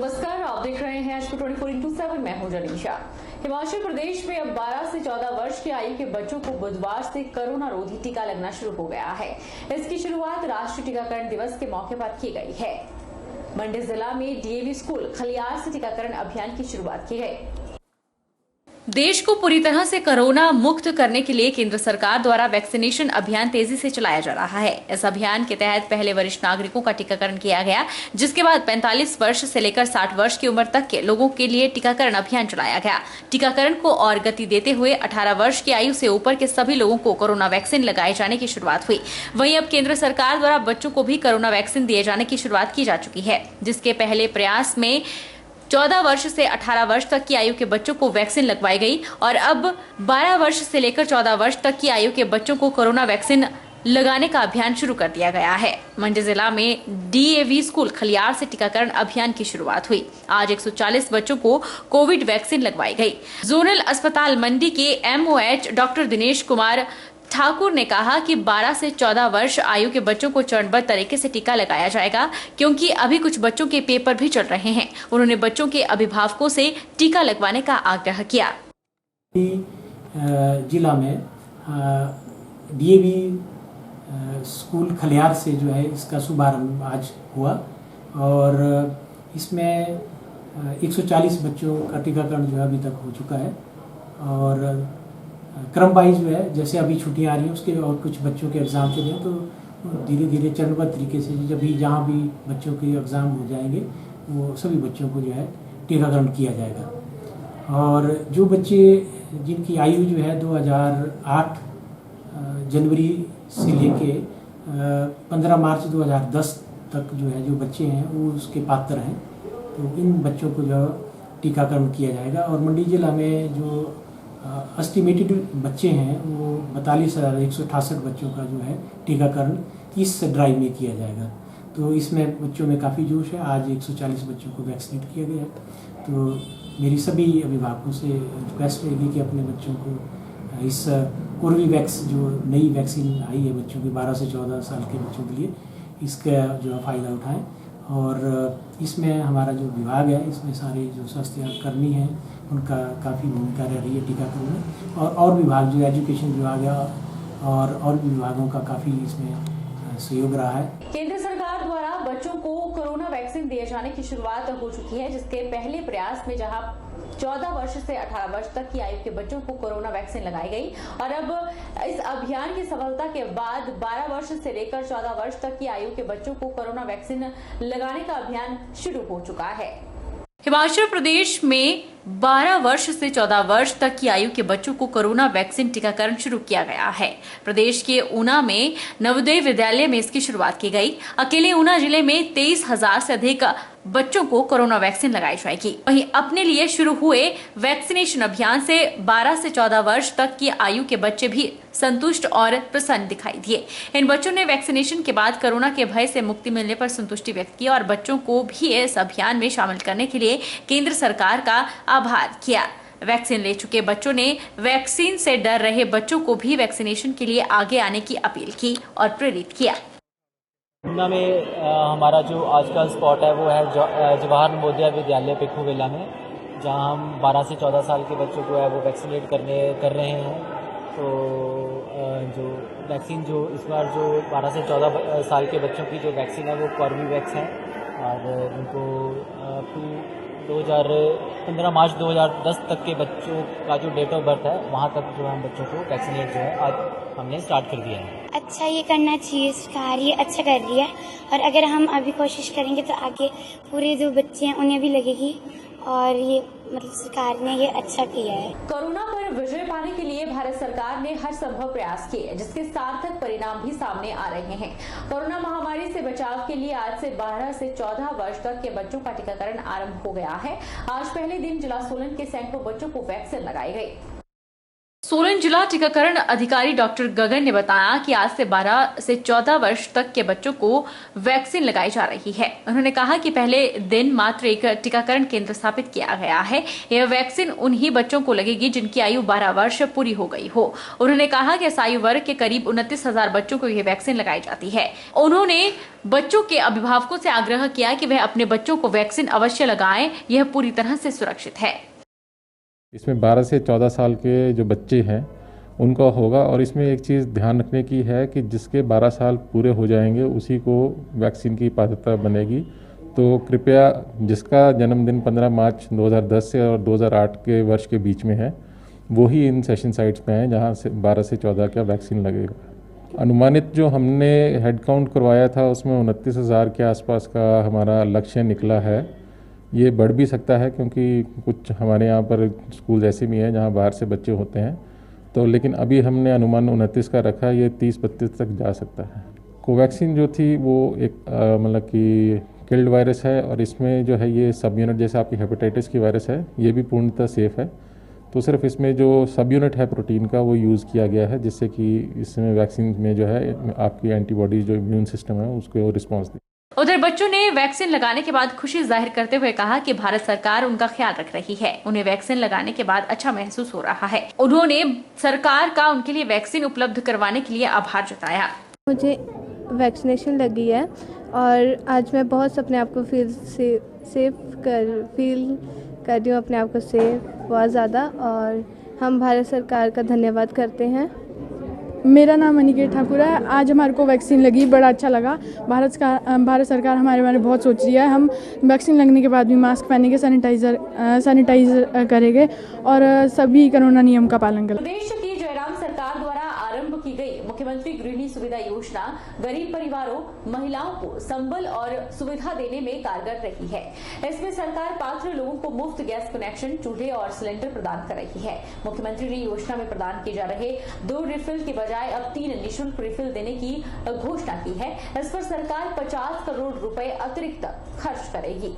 नमस्कार, आप देख रहे हैं आज 24x7। मैं हूं जनीशा। हिमाचल प्रदेश में अब 12 से 14 वर्ष की आयु के बच्चों को बुधवार से कोरोना रोधी टीका लगना शुरू हो गया है। इसकी शुरुआत राष्ट्रीय टीकाकरण दिवस के मौके पर की गई है। मंडी जिला में डीएवी स्कूल खलियार से टीकाकरण अभियान की शुरुआत की गई। देश को पूरी तरह से कोरोना मुक्त करने के लिए केंद्र सरकार द्वारा वैक्सीनेशन अभियान तेजी से चलाया जा रहा है। इस अभियान के तहत पहले वरिष्ठ नागरिकों का टीकाकरण किया गया, जिसके बाद 45 वर्ष से लेकर 60 वर्ष की उम्र तक के लोगों के लिए टीकाकरण अभियान चलाया गया। टीकाकरण को और गति देते हुए 18 वर्ष की आयु से ऊपर के सभी लोगों को कोरोना वैक्सीन लगाए जाने की शुरुआत हुई। वहीं अब केंद्र सरकार द्वारा बच्चों को भी कोरोना वैक्सीन दिए जाने की शुरुआत की जा चुकी है, जिसके पहले प्रयास में 14 वर्ष से 18 वर्ष तक की आयु के बच्चों को वैक्सीन लगवाई गई और अब 12 वर्ष से लेकर 14 वर्ष तक की आयु के बच्चों को कोरोना वैक्सीन लगाने का अभियान शुरू कर दिया गया है। मंडी जिला में डीएवी स्कूल खलियार से टीकाकरण अभियान की शुरुआत हुई। आज 140 बच्चों को कोविड वैक्सीन लगवाई गई। जोनल अस्पताल मंडी के एमओएच डॉक्टर दिनेश कुमार ठाकुर ने कहा कि 12 से 14 वर्ष आयु के बच्चों को चरणबद्ध तरीके से टीका लगाया जाएगा, क्योंकि अभी कुछ बच्चों के पेपर भी चल रहे हैं। उन्होंने बच्चों के अभिभावकों से टीका लगवाने का आग्रह किया। जिला में डीएवी स्कूल खलियार से जो है इसका शुभारंभ आज हुआ और इसमें 140 बच्चों का टीकाकरण जो है अभी तक हो चुका है और क्रम वाइज जो है, जैसे अभी छुट्टियां आ रही हैं उसके और कुछ बच्चों के एग्ज़ाम चले हैं, तो धीरे धीरे चरणबद्ध तरीके से जब भी जहाँ भी बच्चों के एग्ज़ाम हो जाएंगे वो सभी बच्चों को जो है टीकाकरण किया जाएगा। और जो बच्चे जिनकी आयु जो है 2008 जनवरी से लेके 15 मार्च 2010 तक जो है जो बच्चे हैं वो उसके पात्र हैं, तो इन बच्चों को जो टीकाकरण किया जाएगा। और मंडी जिला में जो एस्टिमेटेड बच्चे हैं वो 42,168 बच्चों का जो है टीकाकरण इस ड्राइव में किया जाएगा। तो इसमें बच्चों में काफ़ी जोश है। आज 140 बच्चों को वैक्सीनेट किया गया है। तो मेरी सभी अभिभावकों से रिक्वेस्ट रहेगी कि अपने बच्चों को इस कोर्बेवैक्स जो नई वैक्सीन आई है बच्चों की 12 से 14 साल के बच्चों के लिए, इसका जो है फ़ायदा उठाएं। और इसमें हमारा जो विभाग है इसमें सारे जो स्वास्थ्य कर्मी हैं उनका काफ़ी भूमिका रह रही है टीकाकरण में, और विभाग जो एजुकेशन विभाग है और भी विभागों का काफ़ी इसमें सहयोग रहा है। केंद्र सरकार द्वारा बच्चों को कोरोना वैक्सीन दिए जाने की शुरुआत हो चुकी है, जिसके पहले प्रयास में जहां 14 वर्ष से 18 वर्ष तक की आयु के बच्चों को कोरोना वैक्सीन लगाई गई और अब इस अभियान की सफलता के बाद 12 वर्ष से लेकर 14 वर्ष तक की आयु के बच्चों को कोरोना वैक्सीन लगाने का अभियान शुरू हो चुका है। हिमाचल प्रदेश में 12 वर्ष से 14 वर्ष तक की आयु के बच्चों को कोरोना वैक्सीन टीकाकरण शुरू किया गया है। प्रदेश के ऊना में नवोदय विद्यालय में इसकी शुरुआत की गई। अकेले ऊना जिले में 23,000 से अधिक बच्चों को कोरोना वैक्सीन लगाई जाएगी। वहीं अपने लिए शुरू हुए वैक्सीनेशन अभियान से 12 से 14 वर्ष तक की आयु के बच्चे भी संतुष्ट और प्रसन्न दिखाई दिए। इन बच्चों ने वैक्सीनेशन के बाद कोरोना के भय से मुक्ति मिलने पर संतुष्टि व्यक्त की और बच्चों को भी इस अभियान में शामिल करने के लिए केंद्र सरकार का आभार किया। वैक्सीन ले चुके बच्चों ने वैक्सीन से डर रहे बच्चों को भी वैक्सीनेशन के लिए आगे आने की अपील की और प्रेरित किया। ऊना में हमारा जो आज का स्पॉट है वो है जवाहर नवोदय विद्यालय पिखुविला में, जहां हम 12 से 14 साल के बच्चों को है वो वैक्सीनेट कर रहे हैं। तो जो वैक्सीन जो इस बार जो 12 से 14 साल के बच्चों की जो वैक्सीन है वो कोर्बेवैक्स है और उनको 15 मार्च 2010 तक के बच्चों का जो डेट ऑफ बर्थ है वहाँ तक जो हम बच्चों को वैक्सीनेट जो है आज हमने स्टार्ट कर दिया है। अच्छा ये करना चाहिए, सरकार ये अच्छा कर रही है और अगर हम अभी कोशिश करेंगे तो आगे पूरे जो बच्चे हैं उन्हें भी लगेगी और ये मतलब सरकार ने ये अच्छा किया है। कोरोना पर विजय पाने के लिए भारत सरकार ने हर संभव प्रयास किए, जिसके सार्थक परिणाम भी सामने आ रहे हैं। कोरोना महामारी से बचाव के लिए आज से 12 से 14 वर्ष तक के बच्चों का टीकाकरण आरंभ हो गया है। आज पहले दिन जिला सोलन के सैकड़ों बच्चों को वैक्सीन लगाई गई। सोलन जिला टीकाकरण अधिकारी डॉक्टर गगन ने बताया कि आज से 12 से 14 वर्ष तक के बच्चों को वैक्सीन लगाई जा रही है। उन्होंने कहा कि पहले दिन मात्र एक टीकाकरण केंद्र स्थापित किया गया है। यह वैक्सीन उन्हीं बच्चों को लगेगी जिनकी आयु 12 वर्ष पूरी हो गई हो। उन्होंने कहा कि इस आयु वर्ग के करीब 29,000 बच्चों को यह वैक्सीन लगाई जाती है। उन्होंने बच्चों के अभिभावकों से आग्रह किया कि वह अपने बच्चों को वैक्सीन अवश्य लगाएं, यह पूरी तरह से सुरक्षित है। इसमें 12 से 14 साल के जो बच्चे हैं उनका होगा, और इसमें एक चीज़ ध्यान रखने की है कि जिसके 12 साल पूरे हो जाएंगे उसी को वैक्सीन की पात्रता बनेगी। तो कृपया जिसका जन्मदिन 15 मार्च 2010 से और 2008 के वर्ष के बीच में है वो ही इन सेशन साइट्स पे हैं जहां से 12 से 14 का वैक्सीन लगेगा। अनुमानित जो हमने हेड काउंट करवाया था उसमें 29,000 के आसपास का हमारा लक्ष्य निकला है। ये बढ़ भी सकता है क्योंकि कुछ हमारे यहाँ पर स्कूल ऐसे भी हैं जहाँ बाहर से बच्चे होते हैं, तो लेकिन अभी हमने अनुमान 29 का रखा, ये 30-32 तक जा सकता है। कोवैक्सीन जो थी वो एक मतलब कि किल्ड वायरस है, और इसमें जो है ये सब यूनिट जैसे आपकी हेपेटाइटिस की वायरस है ये भी पूर्णतः सेफ़ है। तो सिर्फ इसमें जो सब यूनिट है प्रोटीन का वो यूज़ किया गया है, जिससे कि इसमें वैक्सीन में जो है आपकी एंटीबॉडीज जो इम्यून सिस्टम है उसको रिस्पॉन्स दे। उधर बच्चों ने वैक्सीन लगाने के बाद खुशी जाहिर करते हुए कहा कि भारत सरकार उनका ख्याल रख रही है। उन्हें वैक्सीन लगाने के बाद अच्छा महसूस हो रहा है। उन्होंने सरकार का उनके लिए वैक्सीन उपलब्ध करवाने के लिए आभार जताया। मुझे वैक्सीनेशन लगी है और आज मैं बहुत अपने आप को फील कर रही हूँ, अपने आप को सेफ बहुत ज़्यादा, और हम भारत सरकार का धन्यवाद करते हैं। मेरा नाम अनिकेत ठाकुर है। आज हमारे को वैक्सीन लगी, बड़ा अच्छा लगा। भारत सरकार हमारे बारे में बहुत सोच रही है। हम वैक्सीन लगने के बाद भी मास्क पहनेंगे, सैनिटाइजर करेंगे और सभी कोरोना नियम का पालन करेंगे। प्रदेश की जयराम सरकार द्वारा आरंभ की गई मुख्यमंत्री गृहिणी सुविधा योजना गरीब परिवारों, महिलाओं को संबल और सुविधा देने में कारगर रही है। इसमें सरकार पात्र लोगों को मुफ्त गैस कनेक्शन, चूल्हे और सिलेंडर प्रदान कर रही है। मुख्यमंत्री ने योजना में प्रदान किए जा रहे 2 रिफिल के बजाय अब 3 निःशुल्क रिफिल देने की घोषणा की है। इस पर सरकार 50 करोड़ रुपए अतिरिक्त खर्च करेगी।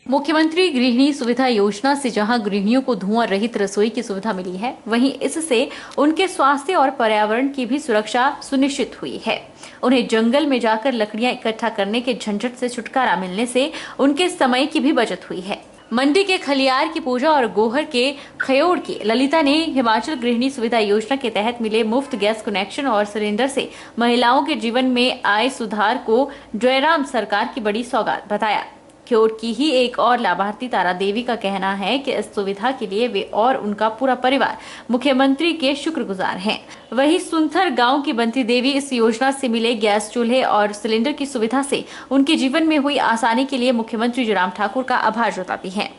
मुख्यमंत्री गृहिणी सुविधा योजना से जहां गृहिणियों को धुआं रहित रसोई की सुविधा मिली है, वहीं इससे उनके स्वास्थ्य और पर्यावरण की भी सुरक्षा सुनिश्चित हुई है। उन्हें जंगल में जाकर लकड़ियां इकट्ठा करने के झंझट से छुटकारा मिलने से उनके समय की भी बचत हुई है। मंडी के खलियार की पूजा और गोहर के खयोड़ की ललिता ने हिमाचल गृहिणी सुविधा योजना के तहत मिले मुफ्त गैस कनेक्शन और सिलेंडर से महिलाओं के जीवन में आए सुधार को जयराम सरकार की बड़ी सौगात बताया। खयोड़ की ही एक और लाभार्थी तारा देवी का कहना है कि इस सुविधा के लिए वे और उनका पूरा परिवार मुख्यमंत्री के शुक्रगुजार हैं। वहीं सुनथर गांव की बंती देवी इस योजना से मिले गैस चूल्हे और सिलेंडर की सुविधा से उनके जीवन में हुई आसानी के लिए मुख्यमंत्री जयराम ठाकुर का आभार जताती हैं।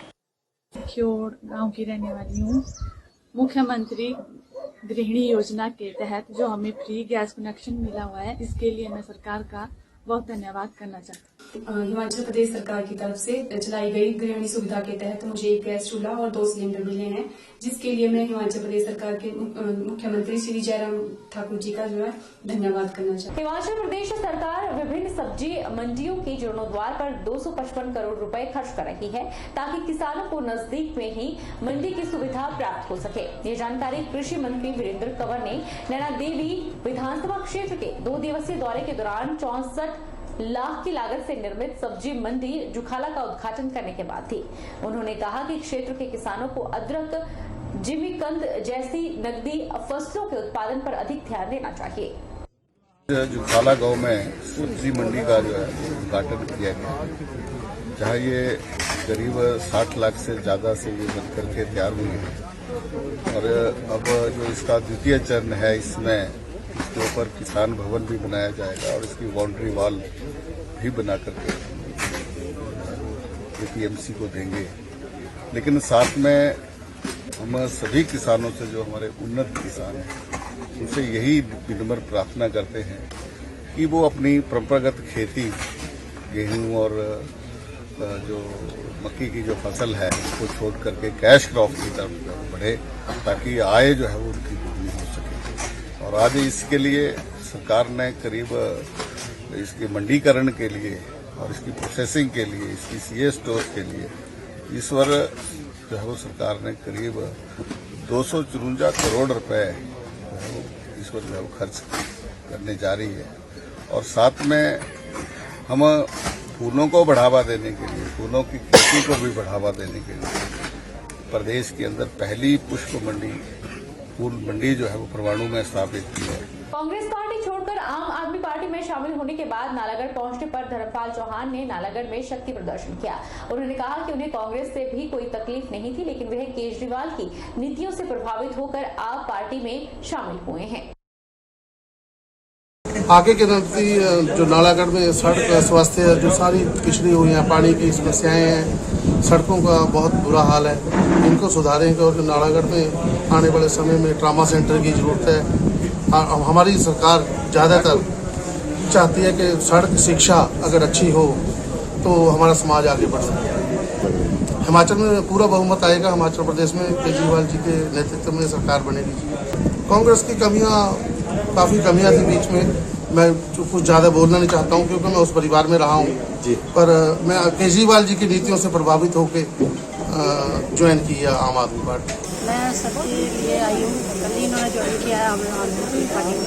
खयोड़ गांव की रहने वाली हूँ। मुख्यमंत्री गृहिणी योजना के तहत जो हमें फ्री गैस कनेक्शन मिला हुआ है, इसके लिए मैं सरकार का बहुत धन्यवाद करना चाहती हूँ। हिमाचल प्रदेश सरकार की तरफ से चलाई गई गृहिणी सुविधा के तहत मुझे 1 गैस चूल्हा और 2 सिलेंडर मिले हैं, जिसके लिए मैं हिमाचल प्रदेश सरकार के मुख्यमंत्री श्री जयराम ठाकुर जी का जो है धन्यवाद करना चाहती हूँ। हिमाचल प्रदेश सरकार विभिन्न सब्जी मंडियों के जीर्णोद्वार पर 255 करोड़ रुपए खर्च कर रही है, ताकि किसानों को नजदीक में ही मंडी की सुविधा प्राप्त हो सके। ये जानकारी कृषि मंत्री वीरेंद्र कंवर ने नैना देवी विधानसभा क्षेत्र के 2 दिवसीय दौरे के दौरान 64 लाख की लागत से निर्मित सब्जी मंडी जुखाला का उद्घाटन करने के बाद थी। उन्होंने कहा कि क्षेत्र के किसानों को अदरक, जिमीकंद जैसी नकदी फसलों के उत्पादन पर अधिक ध्यान देना चाहिए। जुखाला गांव में सब्जी मंडी का जो है उद्घाटन किया गया, जहां ये करीब 60 लाख से ज्यादा से ये बन करके तैयार हुई है, और अब जो इसका द्वितीय चरण है इसमें इसके ऊपर किसान भवन भी बनाया जाएगा और इसकी बाउंड्री वॉल भी बना करके एपीएमसी को देंगे। लेकिन साथ में हम सभी किसानों से, जो हमारे उन्नत किसान हैं, उनसे यही विनम्र प्रार्थना करते हैं कि वो अपनी परंपरागत खेती, गेहूं और जो मक्की की जो फसल है उसको छोड़ करके कैश क्रॉप की तरफ बढ़े, ताकि आय जो है वो उनकी दुगनी हो सके। और आज इसके लिए सरकार ने करीब इसके मंडीकरण के लिए और इसकी प्रोसेसिंग के लिए, इसकी सीए स्टोर के लिए इस वर्ष जो है वो सरकार ने करीब 254 करोड़ रुपए इस वक्त वो खर्च करने जा रही है। और साथ में हम फूलों को बढ़ावा देने के लिए, फूलों की खेती को भी बढ़ावा देने के लिए प्रदेश के अंदर पहली पुष्प मंडी, फूल मंडी जो है वो परवाणु में स्थापित की है। कांग्रेस पार्टी छोड़कर आम आदमी पार्टी में शामिल होने के बाद नालागढ़ पहुंचने पर धर्मपाल चौहान ने नालागढ़ में शक्ति प्रदर्शन किया। उन्होंने कहा कि उन्हें कांग्रेस से भी कोई तकलीफ नहीं थी, लेकिन वह केजरीवाल की नीतियों से प्रभावित होकर आप पार्टी में शामिल हुए हैं। आगे के जो नालागढ़ में सड़क स्वास्थ्य जो सारी पिछड़ी हुई है, पानी की समस्याएं हैं, सड़कों का बहुत बुरा हाल है, इनको सुधारेंगे। और नालागढ़ में आने वाले समय में ट्रामा सेंटर की जरूरत है। हमारी सरकार ज़्यादातर चाहती है कि सड़क शिक्षा अगर अच्छी हो तो हमारा समाज आगे बढ़ सकता है। हिमाचल में पूरा बहुमत आएगा। हिमाचल प्रदेश में केजरीवाल जी के नेतृत्व में सरकार बनेगी। कांग्रेस की काफ़ी कमियां थी बीच में। मैं कुछ ज़्यादा बोलना नहीं चाहता हूं क्योंकि मैं उस परिवार में रहा हूं, पर मैं केजरीवाल जी की नीतियों से प्रभावित होकर ज्वाइन किया आम आदमी पार्टी। मैं सबके लिए आई हूँ। कल ही इन्होंने ज्वाइन किया है आम आदमी पार्टी में,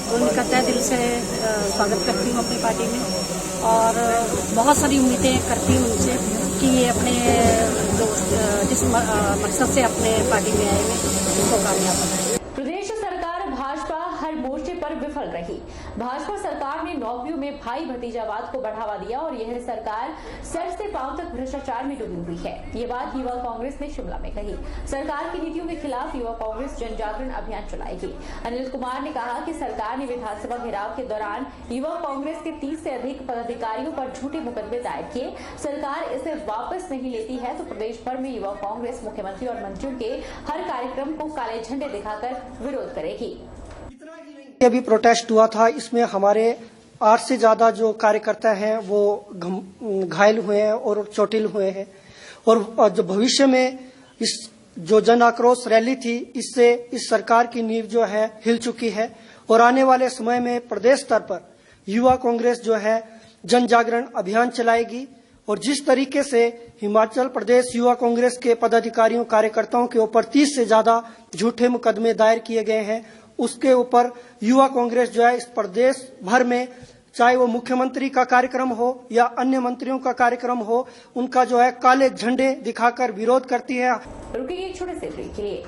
तो उनका तहे दिल से स्वागत करती हूँ अपनी पार्टी में। और बहुत सारी उम्मीदें करती हूँ उनसे कि ये अपने जिस मकसद से अपने पार्टी में आए हैं उसको कामयाब बनाए। प्रदेश सरकार भाजपा हर मोर्चे पर विफल रही। भाजपा सरकार ने नौकरियों में भाई भतीजावाद को बढ़ावा दिया और यह सरकार सर से पांव तक भ्रष्टाचार में डूबी हुई है। ये बात युवा कांग्रेस ने शिमला में कही। सरकार की नीतियों के खिलाफ युवा कांग्रेस जन जागरण अभियान चलाएगी। अनिल कुमार ने कहा कि सरकार ने विधानसभा घेराव के दौरान युवा कांग्रेस के 30 से अधिक पदाधिकारियों पर झूठे मुकदमे दायर किए। सरकार इसे वापस नहीं लेती है तो प्रदेश भर में युवा कांग्रेस मुख्यमंत्री और मंत्रियों के हर कार्यक्रम को काले झंडे दिखाकर विरोध करेगी। अभी प्रोटेस्ट हुआ था, इसमें हमारे 8 से ज्यादा जो कार्यकर्ता हैं वो घायल हुए हैं और चोटिल हुए हैं। और जो भविष्य में इस जो जन आक्रोश रैली थी, इससे इस सरकार की नींव जो है हिल चुकी है। और आने वाले समय में प्रदेश स्तर पर युवा कांग्रेस जो है जन जागरण अभियान चलाएगी। और जिस तरीके से हिमाचल प्रदेश युवा कांग्रेस के पदाधिकारियों कार्यकर्ताओं के ऊपर 30 से ज्यादा झूठे मुकदमे दायर किए गए हैं, उसके ऊपर युवा कांग्रेस जो है इस प्रदेश भर में, चाहे वो मुख्यमंत्री का कार्यक्रम हो या अन्य मंत्रियों का कार्यक्रम हो, उनका जो है काले झंडे दिखाकर विरोध करती है। रुकिए एक छोटे से ब्रेक के लिए।